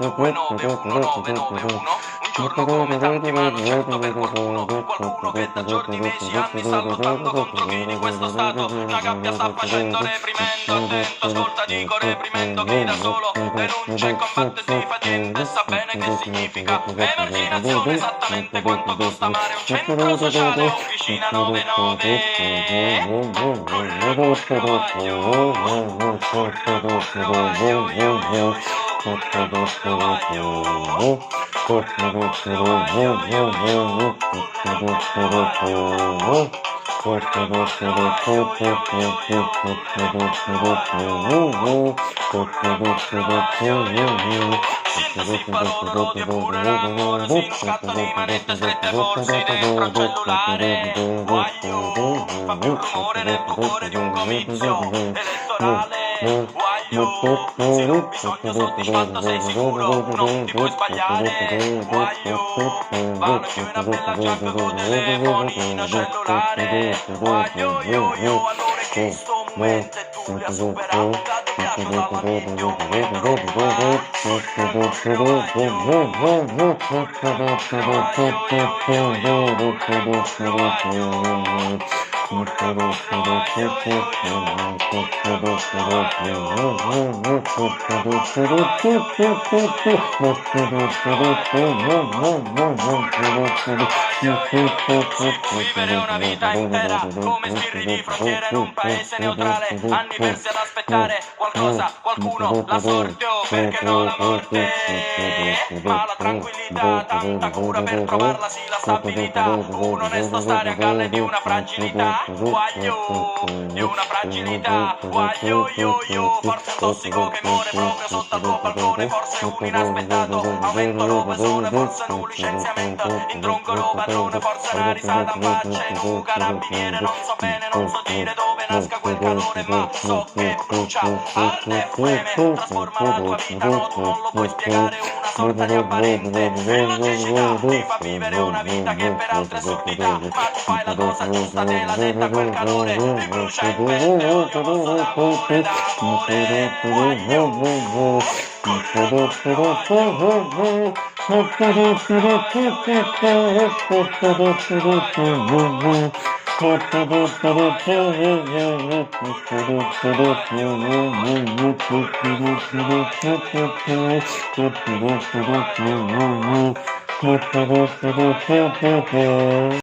22991 un giorno come tanti ma non certo per qualcuno, qualcuno che da giorni, mesi, anni sta lottando contro chi di questo stato la gabbia sta facendo reprimendo attento, ascolta dico reprimendo chi da solo per un cieco a fatte di faccende sa bene che significa emarginazione, esattamente quanto costa amare un centro sociale, officina 999. Sintesi, parola, odio pure l'amore, si scatta di manette strette, forse dentro al cellulare. Fa più rumore del rumore di un comizio elettorale. Se ho bisogno soddisfatto sei sicuro, non ti puoi sbagliare. Vado più in una bella chat col telefonino cellulare. Allora in questo momento è tu li ha superato, cambiato dalla meglio, come normale. Vivere una vita intera come spiriti di frontiera in un paese neutrale, anni persi ad aspettare qualcosa, qualcuno, la sorte o perché no la morte. Ma la tranquillità, tanta cura per trovarla, sì la stabilità, un'onesta storia a galla di una fragilità, di una fragilità, forse un tossico che muore proprio sotto al tuo balcone, forse un inaspettato aumento l'evasone, forse un licenziamento in tronco lo padrone, forse una risata faccia in un carabiniere, non so bene, non so dire dove nasca quel calore, ma so che brucia all'FM, trasforma la tua vita, no, tu non lo puoi spiegare, una sorta di apparente illogicità, ti fa vivere una vita che peraltro è sordità, ma tu fai la cosa giusta, te la detta quel calore, mi brucia in mente, odio posso d'amore,